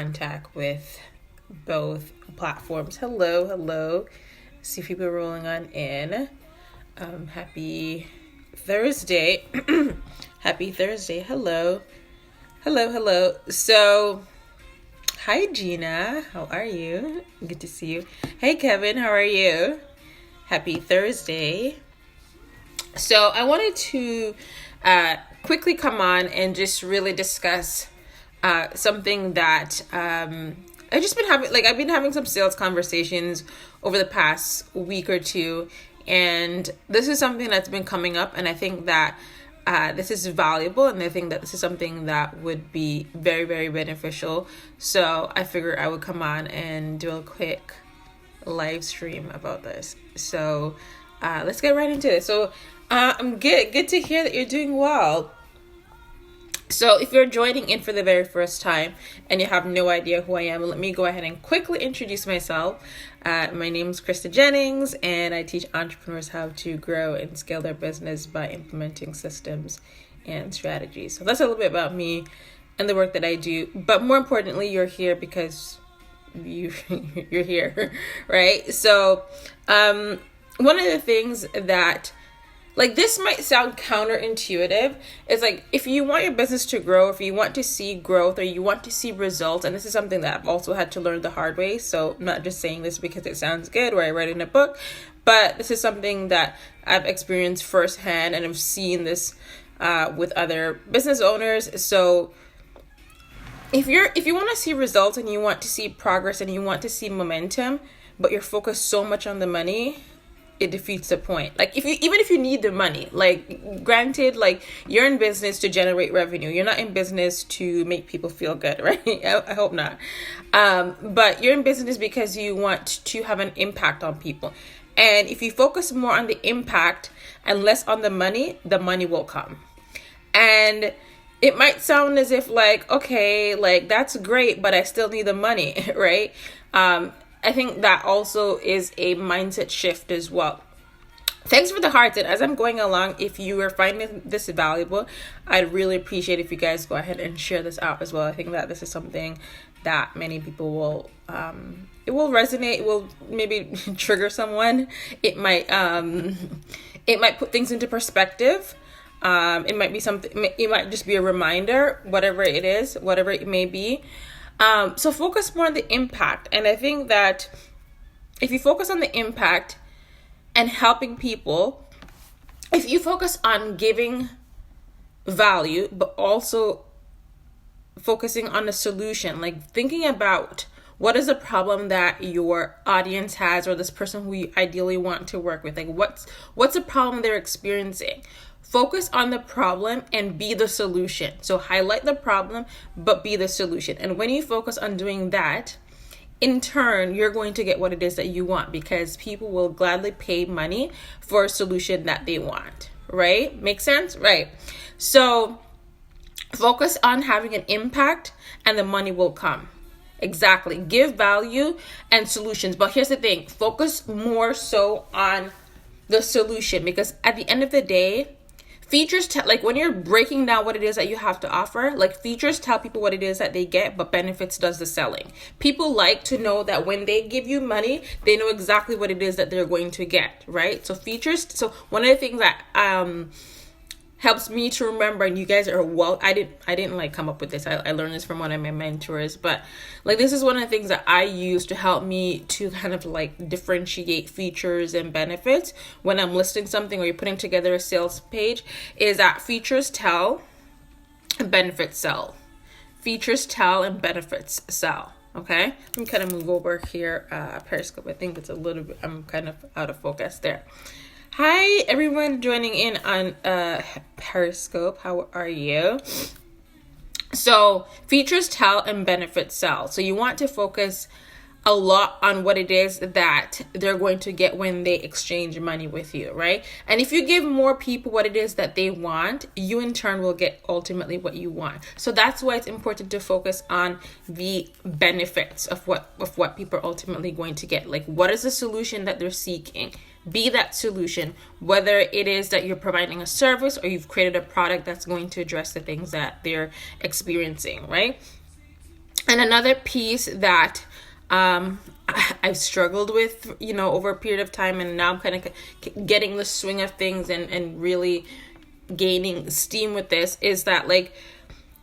contact with both platforms. Hello. See people rolling on in. Happy Thursday. Happy Thursday. Hello. So, hi Gina. How are you? Good to see you. Hey Kevin, how are you? Happy Thursday. So, I wanted to quickly come on and just really discuss something that I've just been having. I've been having some sales conversations over the past week or two, and this is something that's been coming up, and I think that this is valuable, and I think that this is something that would be very, very beneficial. So I figured I would come on and do a quick live stream about this. So let's get right into it. So I'm good to hear that you're doing well. So if you're joining in for the very first time and you have no idea who I am, let me go ahead and quickly introduce myself. My name is Krista Jennings, and I teach entrepreneurs how to grow and scale their business by implementing systems and strategies. So that's a little bit about me and the work that I do. But more importantly, you're here because you're here, right? So one of the things that this might sound counterintuitive. It's if you want your business to grow, if you want to see growth, or you want to see results, and this is something that I've also had to learn the hard way. So I'm not just saying this because it sounds good or I read it in a book, but this is something that I've experienced firsthand, and I've seen this with other business owners. So if you want to see results and you want to see progress and you want to see momentum, but you're focused so much on the money, it defeats the point. Even if you need the money, granted, you're in business to generate revenue. You're not in business to make people feel good, right? I hope not. But you're in business because you want to have an impact on people. And if you focus more on the impact and less on the money will come. And it might sound as if okay, that's great, but I still need the money, right? I think that also is a mindset shift as well. Thanks for the hearts. And as I'm going along, if you are finding this valuable, I'd really appreciate if you guys go ahead and share this out as well. I think that this is something that many people will, it will resonate. It will maybe trigger someone. It might put things into perspective. It might be something, it might just be a reminder, whatever it is, whatever it may be. So focus more on the impact. And I think that if you focus on the impact and helping people, if you focus on giving value, but also focusing on the solution, thinking about what is the problem that your audience has, or this person who you ideally want to work with, what's the problem they're experiencing? Focus on the problem and be the solution. So highlight the problem, but be the solution. And when you focus on doing that, in turn, you're going to get what it is that you want, because people will gladly pay money for a solution that they want, right? Make sense? Right. So focus on having an impact and the money will come. Exactly. Give value and solutions. But here's the thing, focus more so on the solution, because at the end of the day, features when you're breaking down what it is that you have to offer, features tell people what it is that they get, but benefits does the selling. People like to know that when they give you money, they know exactly what it is that they're going to get, right? So features. So one of the things that helps me to remember, and you guys are I didn't come up with this. I learned this from one of my mentors, but this is one of the things that I use to help me to kind of differentiate features and benefits when I'm listing something or you're putting together a sales page, is that features tell and benefits sell. Features tell and benefits sell. Okay, let me kind of move over here, Periscope. I think it's a little bit, I'm kind of out of focus there. Hi, everyone joining in on Periscope. How are you? So features tell and benefits sell. So you want to focus a lot on what it is that they're going to get when they exchange money with you, right? And if you give more people what it is that they want, you in turn will get ultimately what you want. So that's why it's important to focus on the benefits of what people are ultimately going to get. What is the solution that they're seeking? Be that solution, whether it is that you're providing a service or you've created a product that's going to address the things that they're experiencing, right? And another piece that I've struggled with, over a period of time, and now I'm kind of getting the swing of things and really gaining steam with this, is that like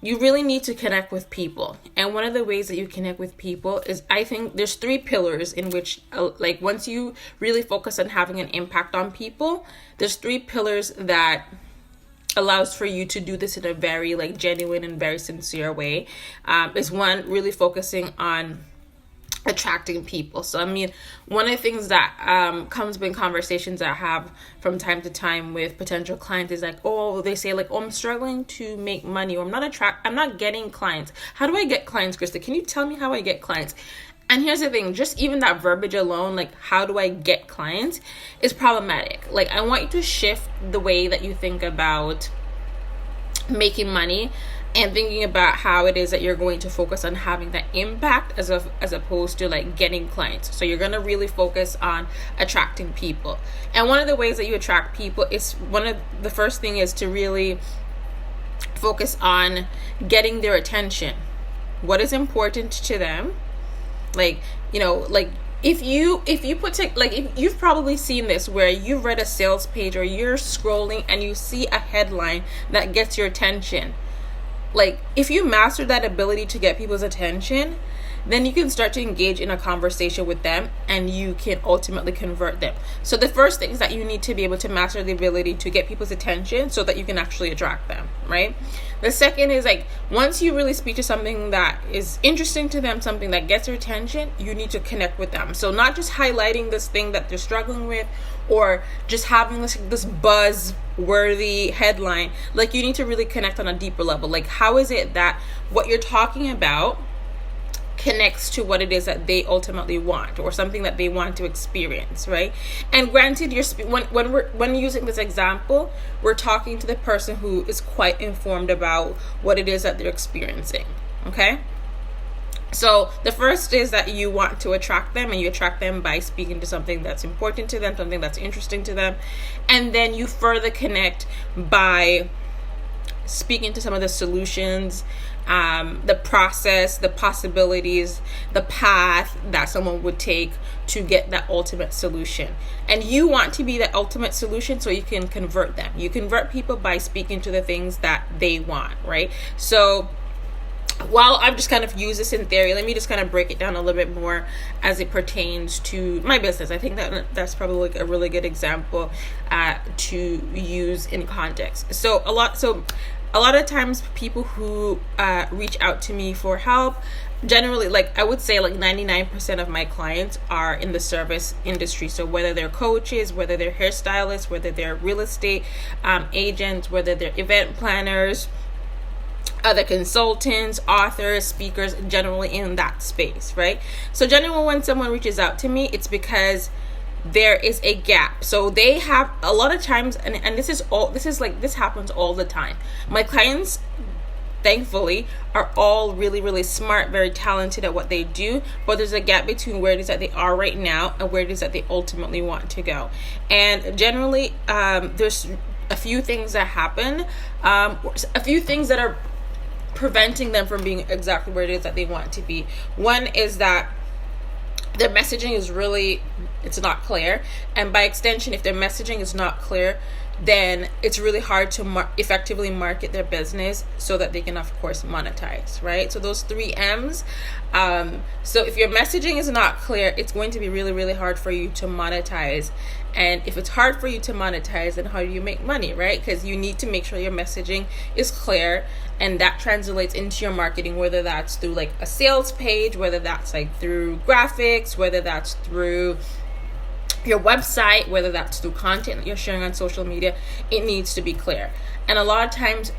you really need to connect with people. And one of the ways that you connect with people is, I think there's 3 pillars in which, like, once you really focus on having an impact on people, there's 3 pillars that allows for you to do this in a very like genuine and very sincere way. Is one, really focusing on attracting people. So I mean, one of the things that comes up in conversations I have from time to time with potential clients is like, oh, they say like, oh, I'm struggling to make money, or I'm not getting clients. How do I get clients, Krista? Can you tell me how I get clients? And here's the thing, just even that verbiage alone, like, how do I get clients, is problematic. Like, I want you to shift the way that you think about making money and thinking about how it is that you're going to focus on having that impact as opposed to like getting clients. So you're going to really focus on attracting people. And one of the ways that you attract people is, the first thing is to really focus on getting their attention. What is important to them? Like, like if you've probably seen this, where you've read a sales page or you're scrolling and you see a headline that gets your attention. Like, if you master that ability to get people's attention, then you can start to engage in a conversation with them and you can ultimately convert them. So the first thing is that you need to be able to master the ability to get people's attention so that you can actually attract them, right? The second is like, once you really speak to something that is interesting to them, something that gets their attention, you need to connect with them. So not just highlighting this thing that they're struggling with or just having this buzz-worthy headline. Like, you need to really connect on a deeper level. Like, how is it that what you're talking about connects to what it is that they ultimately want, or something that they want to experience, right? And granted, when using this example, we're talking to the person who is quite informed about what it is that they're experiencing, okay? So the first is that you want to attract them, and you attract them by speaking to something that's important to them, something that's interesting to them. And then you further connect by speaking to some of the solutions, the process, the possibilities, the path that someone would take to get that ultimate solution. And you want to be that ultimate solution so you can convert them. You convert people by speaking to the things that they want, right? So while I've just kind of used this in theory, let me just kind of break it down a little bit more as it pertains to my business. I think that's probably like a really good example to use in context. So a lot of times people who reach out to me for help, generally, like I would say like 99% of my clients are in the service industry. So whether they're coaches, whether they're hairstylists, whether they're real estate agents, whether they're event planners, other consultants, authors, speakers, generally in that space, right? So generally when someone reaches out to me, it's because there is a gap. So they have a lot of times, and this happens all the time. My clients, thankfully, are all really, really smart, very talented at what they do, but there's a gap between where it is that they are right now and where it is that they ultimately want to go. And generally, there's a few things that happen, a few things that are preventing them from being exactly where it is that they want to be. One is that their messaging is it's not clear. And by extension, if their messaging is not clear, then it's really hard to effectively market their business so that they can, of course, monetize, right? So those 3 M's. So if your messaging is not clear, it's going to be really, really hard for you to monetize. And if it's hard for you to monetize, then how do you make money, right? Because you need to make sure your messaging is clear, and that translates into your marketing, whether that's through like a sales page, whether that's like through graphics, whether that's through your website, whether that's through content that you're sharing on social media. It needs to be clear. And a lot of times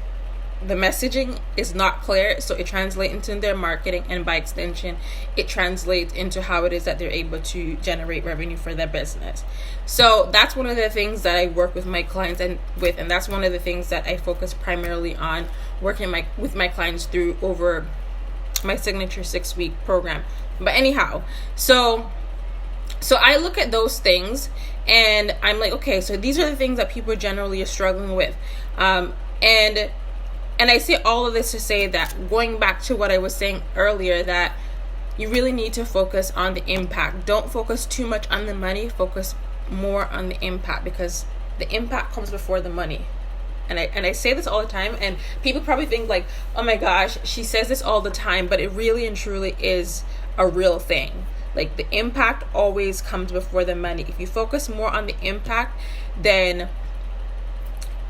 the messaging is not clear, so it translates into their marketing, and by extension it translates into how it is that they're able to generate revenue for their business. So that's one of the things that I work with my clients and that's one of the things that I focus primarily on working with my clients through over my signature 6-week program. But anyhow, so I look at those things and I'm like, okay, so these are the things that people generally are struggling with. And And I say all of this to say that, going back to what I was saying earlier, that you really need to focus on the impact. Don't focus too much on the money. Focus more on the impact, because the impact comes before the money. And I say this all the time, and people probably think like, oh my gosh, she says this all the time, but it really and truly is a real thing. Like, the impact always comes before the money. If you focus more on the impact, then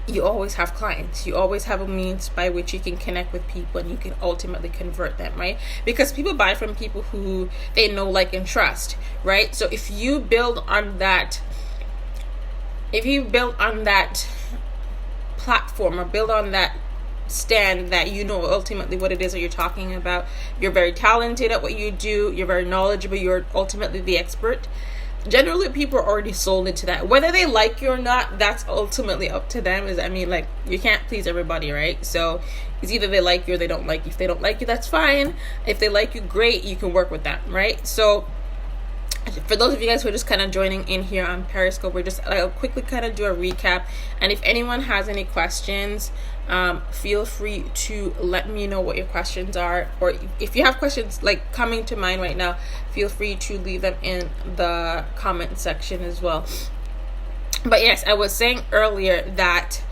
you always have clients. You always have a means by which you can connect with people, and you can ultimately convert them, right? Because people buy from people who they know, like, and trust, right? So if you build on that, platform, or build on that stand that you know ultimately what it is that you're talking about, you're very talented at what you do, you're very knowledgeable, you're ultimately the expert, generally people are already sold into that. Whether they like you or not, that's ultimately up to them. Like, you can't please everybody, right? So it's either they like you or they don't like you. If they don't like you, that's fine. If they like you, great, you can work with them, right? So for those of you guys who are just kind of joining in here on Periscope, I'll quickly kind of do a recap. And if anyone has any questions, feel free to let me know what your questions are. Or if you have questions like coming to mind right now, feel free to leave them in the comment section as well. But yes, I was saying earlier that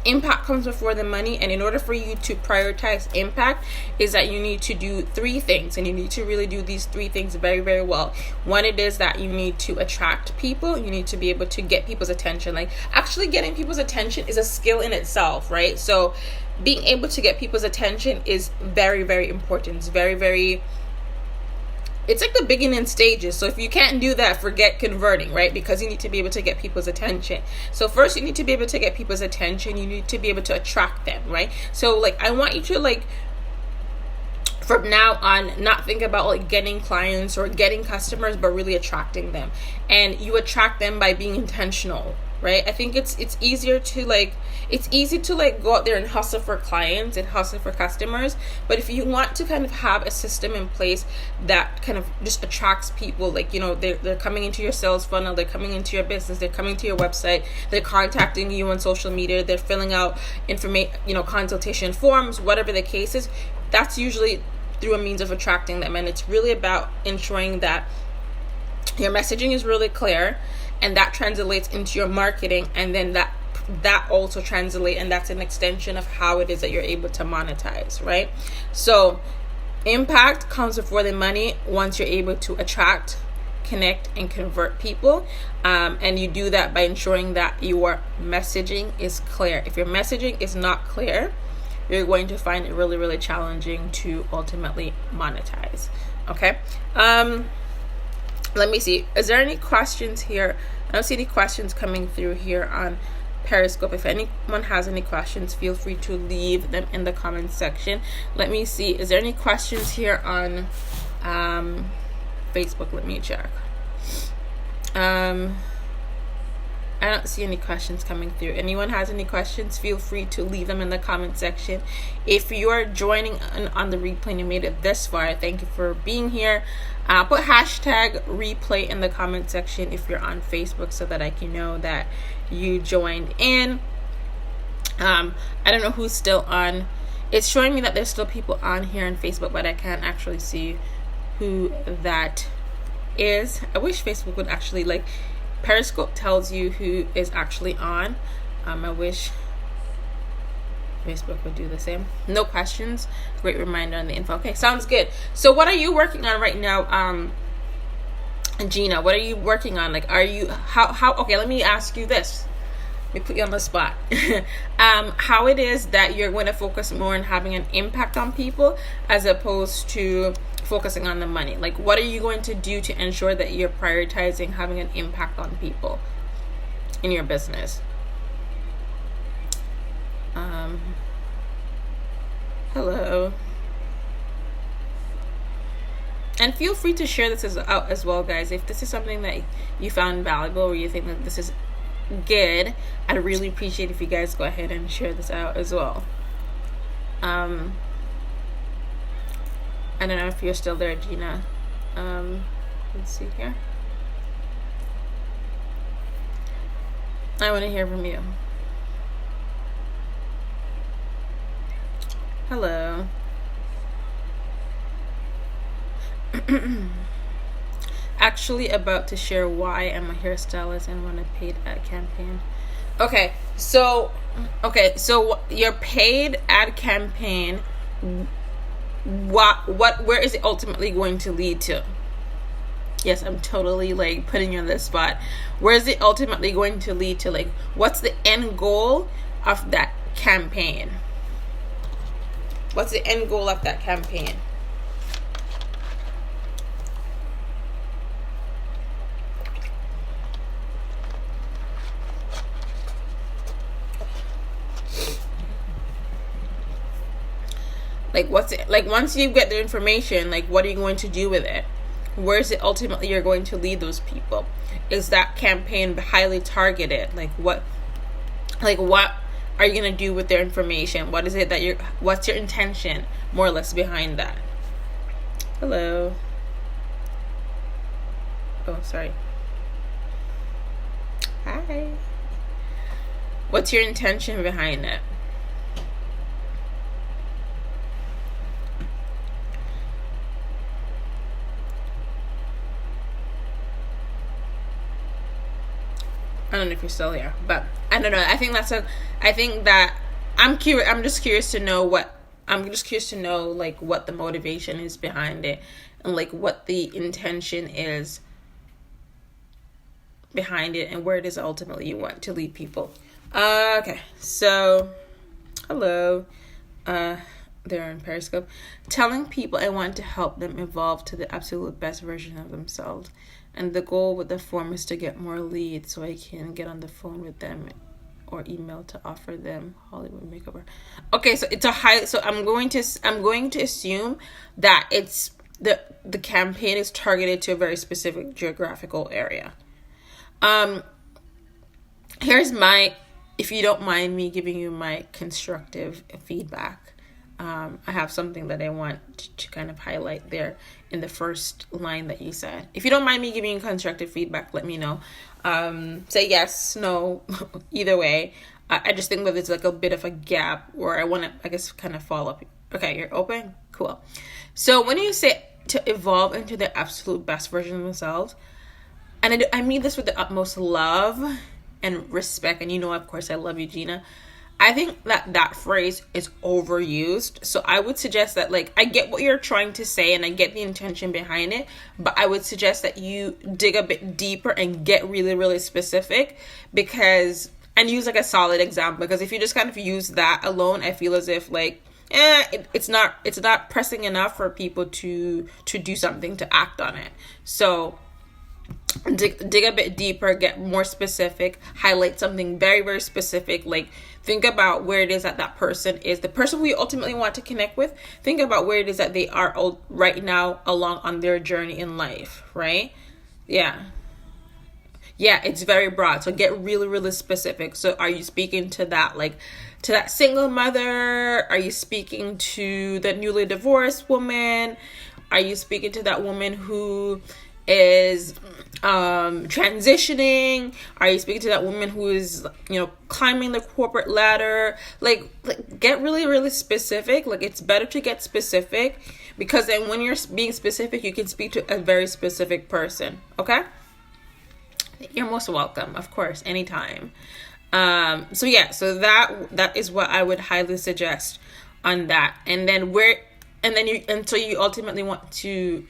impact comes before the money, and in order for you to prioritize impact, is that you need to do 3 things, and you need to really do these 3 things very, very well. One, it is that you need to attract people. You need to be able to get people's attention. Like, actually getting people's attention is a skill in itself, right? So being able to get people's attention is very, very important. It's very, very, it's like the beginning stages. So if you can't do that, forget converting, right? Because you need to be able to get people's attention. So first, you need to be able to get people's attention. You need to be able to attract them, right? So like, I want you to, like, from now on, not think about like getting clients or getting customers, but really attracting them. And you attract them by being intentional, right? I think it's easier to like, it's easy to like go out there and hustle for clients and hustle for customers. But if you want to kind of have a system in place that kind of just attracts people, like, you know, they're coming into your sales funnel, they're coming into your business, they're coming to your website, they're contacting you on social media, they're filling out consultation forms, whatever the case is, that's usually through a means of attracting them. And it's really about ensuring that your messaging is really clear, and that translates into your marketing, and then that also translate, and that's an extension of how it is that you're able to monetize, right? So impact comes before the money once you're able to attract, connect, and convert people, and you do that by ensuring that your messaging is clear. If your messaging is not clear, you're going to find it really, really challenging to ultimately monetize. Okay. Let me see. Is there any questions here? I don't see any questions coming through here on Periscope. If anyone has any questions, feel free to leave them in the comment section. Let me see. Is there any questions here on Facebook? Let me check. I don't see any questions coming through. Anyone has any questions, feel free to leave them in the comment section. If you're joining on the replay and you made it this far, thank you for being here. Put hashtag replay in the comment section if you're on Facebook, so that I can know that you joined in. I don't know who's still on. It's showing me that there's still people on here on Facebook, but I can't actually see who that is. I wish Facebook would actually, like, Periscope tells you who is actually on. I wish Facebook would do the same. No questions. Great reminder on the info. Okay, sounds good. So what are you working on right now, Gina? What are you working on? Like, are you how okay, let me ask you this. Let me put you on the spot. How it is that you're going to focus more on having an impact on people as opposed to focusing on the money? Like, what are you going to do to ensure that you're prioritizing having an impact on people in your business? Hello. And feel free to share this out as well, guys. If this is something that you found valuable, or you think that this is good, I'd really appreciate if you guys go ahead and share this out as well. I don't know if you're still there, Gina. Let's see here. I want to hear from you. Hello. Actually about to share why I'm a hairstylist and run a paid ad campaign. Okay, so your paid ad campaign, where is it ultimately going to lead to? Yes, I'm totally like putting you on this spot. Where is it ultimately going to lead to? Like, what's the end goal of that campaign? What's the end goal of that campaign? Like, what's it like once you get the information? Like, what are you going to do with it? Where is it ultimately you're going to lead those people? Is that campaign highly targeted? What are you gonna do with their information? What is it that what's your intention more or less behind that? Hello. Oh, sorry. Hi. What's your intention behind it? I don't know if you're still here, but I don't know. I think that I'm curious. I'm just curious to know like what the motivation is behind it, and like what the intention is behind it, and where it is ultimately you want to lead people. Okay, so hello, they're in Periscope. Telling people I want to help them evolve to the absolute best version of themselves. And the goal with the form is to get more leads so I can get on the phone with them or email to offer them Hollywood makeover. Okay, so it's so I'm going to assume that it's the campaign is targeted to a very specific geographical area. Here's if you don't mind me giving you my constructive feedback. I have something that I want to kind of highlight there in the first line that you said. If you don't mind me giving you constructive feedback, let me know. Say yes, no, either way. I just think that there's like a bit of a gap where I want to, I guess, kind of follow up. Okay, you're open? Cool. So when you say to evolve into the absolute best version of themselves, and I mean this with the utmost love and respect, and of course, I love you, Gina. I think that phrase is overused. So I would suggest that, like, I get what you're trying to say and I get the intention behind it, but I would suggest that you dig a bit deeper and get really, really specific and use like a solid example, because if you just kind of use that alone, I feel as if like, it's not pressing enough for people to do something, to act on it. So dig a bit deeper, get more specific, highlight something very, very specific. Like, think about where it is that person is, the person who you ultimately want to connect with. Think about where it is that they are right now along on their journey in life, right? Yeah, it's very broad. So get really, really specific. So are you speaking to that, like, to that single mother? Are you speaking to the newly divorced woman? Are you speaking to that woman who is transitioning? Are you speaking to that woman who is, climbing the corporate ladder? Like get really, really specific. Like, it's better to get specific, because then when you're being specific, you can speak to a very specific person. Okay? You're most welcome, of course, anytime. So that is what I would highly suggest on that. And then until you ultimately want to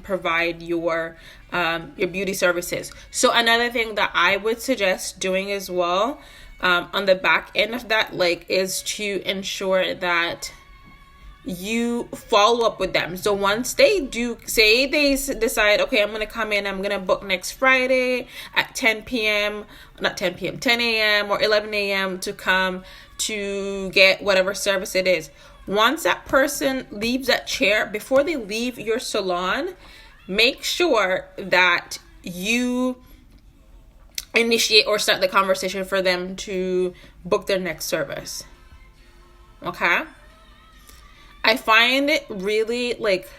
provide your beauty services. So another thing that I would suggest doing as well, on the back end of that, like, is to ensure that you follow up with them. So once they decide, okay, I'm going to come in, I'm going to book next Friday at 10 a.m. or 11 a.m. to come to get whatever service it is. Once that person leaves that chair, before they leave your salon, make sure that you initiate or start the conversation for them to book their next service. Okay? I find it really, like,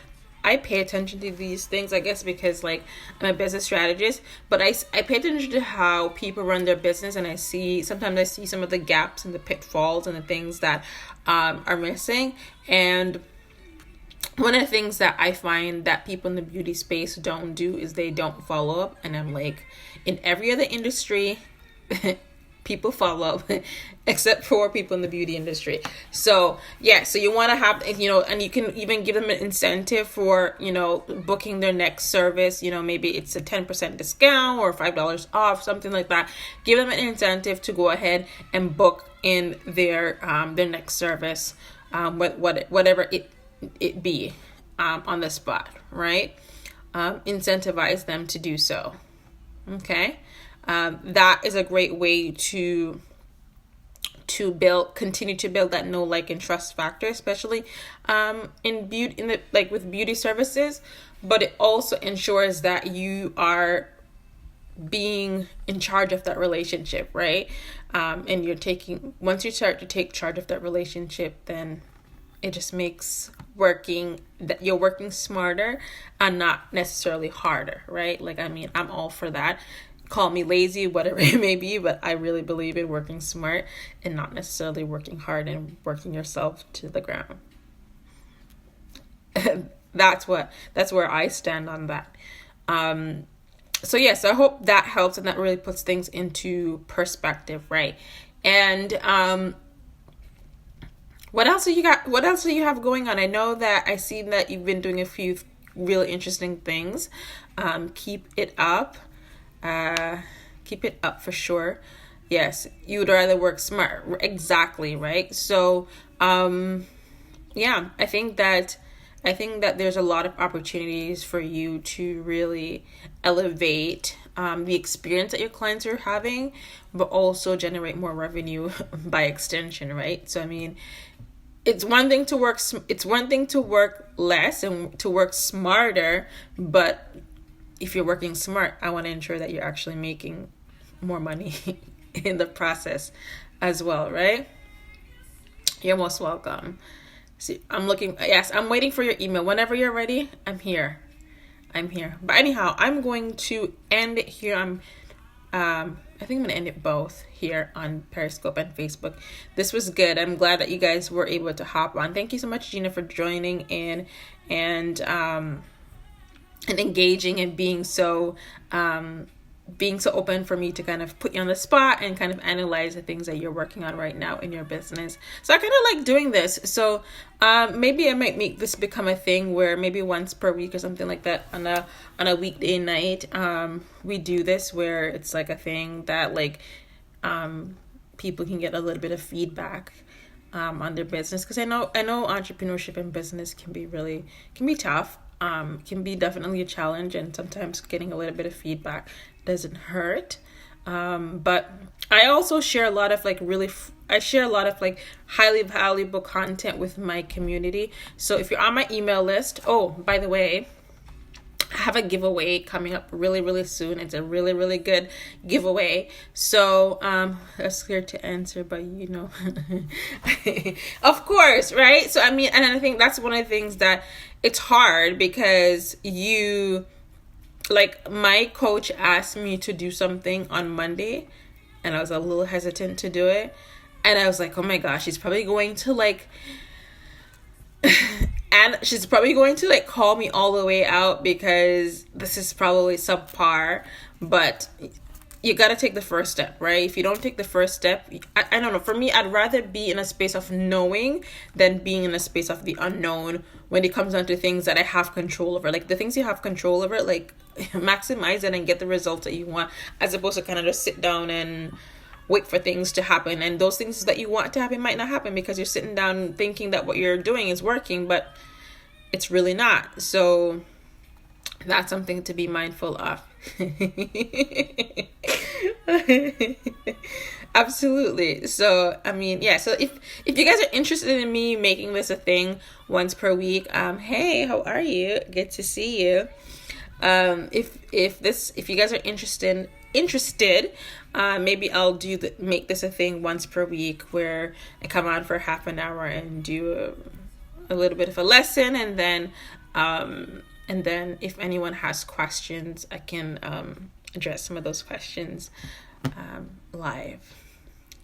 I pay attention to these things, I guess, because like I'm a business strategist, but I pay attention to how people run their business, and sometimes I see some of the gaps and the pitfalls and the things that are missing. And one of the things that I find that people in the beauty space don't do is they don't follow up. And I'm like, in every other industry, people follow up except for people in the beauty industry. So yeah, so you want to have, and you can even give them an incentive for, booking their next service. Maybe it's a 10% discount or $5 off, something like that. Give them an incentive to go ahead and book in their next service, whatever it be, on the spot, right? Incentivize them to do so. Okay. That is a great way to continue to build that know, like, and trust factor, especially with beauty services. But it also ensures that you are being in charge of that relationship, right? And once you start to take charge of that relationship, then it just makes you're working smarter and not necessarily harder, right? Like, I'm all for that. Call me lazy, whatever it may be, but I really believe in working smart and not necessarily working hard and working yourself to the ground. That's where I stand on that. So yes, I hope that helps and that really puts things into perspective, right? And what else do you got? What else do you have going on? I know that I see that you've been doing a few really interesting things. Keep it up. Keep it up for sure. Yes, you would rather work smart. Exactly, right? So, yeah, I think that there's a lot of opportunities for you to really elevate the experience that your clients are having, but also generate more revenue by extension, right? So, it's one thing to work less and to work smarter, but if you're working smart, I want to ensure that you're actually making more money in the process as well, right? You're most welcome. See, I'm waiting for your email. Whenever you're ready, I'm here. But anyhow, I'm going to end it here. I think I'm going to end it both here on Periscope and Facebook. This was good. I'm glad that you guys were able to hop on. Thank you so much, Gina, for joining in and engaging and being so open for me to kind of put you on the spot and kind of analyze the things that you're working on right now in your business. So I kind of like doing this. So maybe I might make this become a thing where maybe once per week or something like that on a weekday night, we do this where it's like a thing that like people can get a little bit of feedback on their business, because I know entrepreneurship and business can be tough. Can be definitely a challenge, and sometimes getting a little bit of feedback doesn't hurt. But I also share a lot of highly valuable content with my community. So if you're on my email list, oh, by the way, I have a giveaway coming up really, really soon. It's a really, really good giveaway. So that's scared to answer, but of course, right? So and I think that's one of the things that it's hard, because my coach asked me to do something on Monday, and I was a little hesitant to do it. And I was like, oh my gosh, she's probably going to and she's probably going to call me all the way out, because this is probably subpar. But you got to take the first step, right? If you don't take the first step, I don't know. For me, I'd rather be in a space of knowing than being in a space of the unknown when it comes down to things that I have control over. Like the things you have control over, maximize it and get the results that you want, as opposed to kind of just sit down and wait for things to happen. And those things that you want to happen might not happen, because you're sitting down thinking that what you're doing is working, but it's really not. So that's something to be mindful of. Absolutely. So so if you guys are interested in me making this a thing once per week, hey, how are you? Good to see you. If you guys are interested, maybe I'll make this a thing once per week, where I come on for half an hour and do a little bit of a lesson, and then And then if anyone has questions, I can address some of those questions live.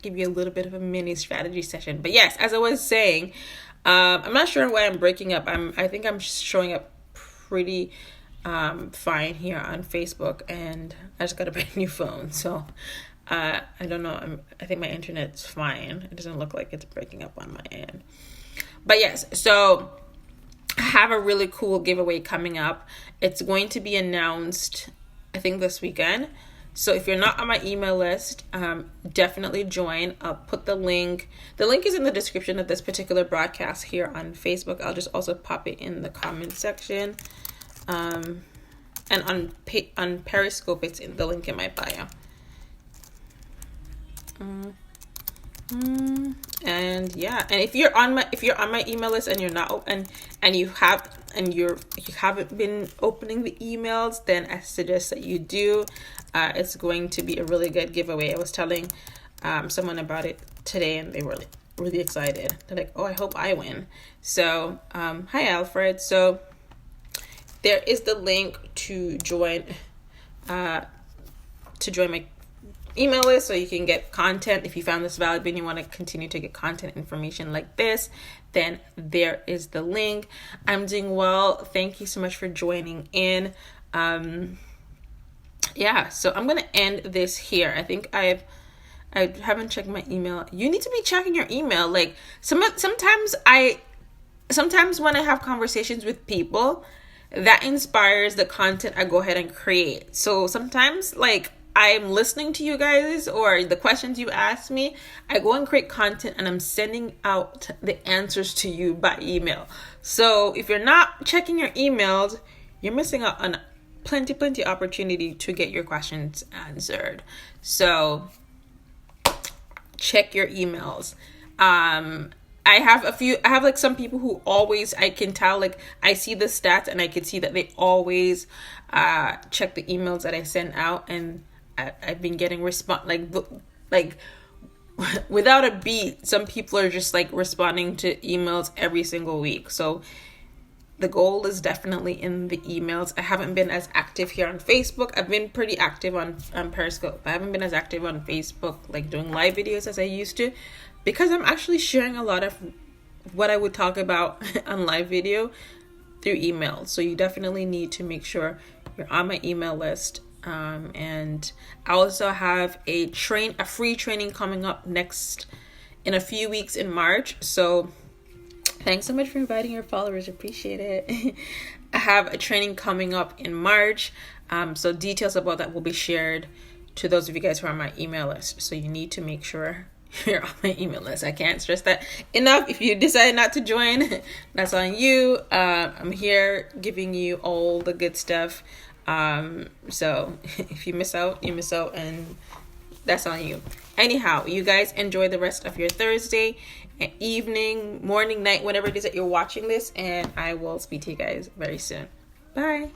Give you a little bit of a mini strategy session. But yes, as I was saying, I'm not sure why I'm breaking up. I think I'm showing up pretty fine here on Facebook, and I just got a brand new phone, so I don't know. I think my internet's fine. It doesn't look like it's breaking up on my end. But yes, so I have a really cool giveaway coming up. It's going to be announced, I think, this weekend. So if you're not on my email list, definitely join. I'll put the link. The link is in the description of this particular broadcast here on Facebook. I'll just also pop it in the comment section. And on Periscope, it's in the link in my bio. And yeah, and if you're on my email list and you're not and you haven't been opening the emails, then I suggest that you do. It's going to be a really good giveaway. I was telling someone about it today, and they were really excited. They're like, "Oh, I hope I win." So, hi Alfred. So there is the link to join my email list, so you can get content. If you found this valuable and you want to continue to get content information like this, then there is the link. I'm doing well. Thank you so much for joining in. Yeah, so I'm gonna end this here. I think I haven't checked my email. You need to be checking your email. Like sometimes when I have conversations with people, that inspires the content I go ahead and create. So sometimes, like, I'm listening to you guys or the questions you ask me, I go and create content and I'm sending out the answers to you by email. So if you're not checking your emails, you're missing out on plenty opportunity to get your questions answered. So check your emails. I have like some people who always, I can tell, like I see the stats and I can see that they always check the emails that I send out, and I've been getting like without a beat. Some people are just like responding to emails every single week. So the goal is definitely in the emails. I haven't been as active here on Facebook. I've been pretty active on Periscope. I haven't been as active on Facebook, like doing live videos as I used to, because I'm actually sharing a lot of what I would talk about on live video through email. So you definitely need to make sure you're on my email list. And I also have a free training coming up in a few weeks in March. So thanks so much for inviting your followers. Appreciate it. I have a training coming up in March. So details about that will be shared to those of you guys who are on my email list. So you need to make sure you're on my email list. I can't stress that enough. If you decide not to join, that's on you. I'm here giving you all the good stuff. So if you miss out, and that's on you. Anyhow, you guys enjoy the rest of your Thursday, evening, morning, night, whatever it is that you're watching this, and I will speak to you guys very soon. Bye.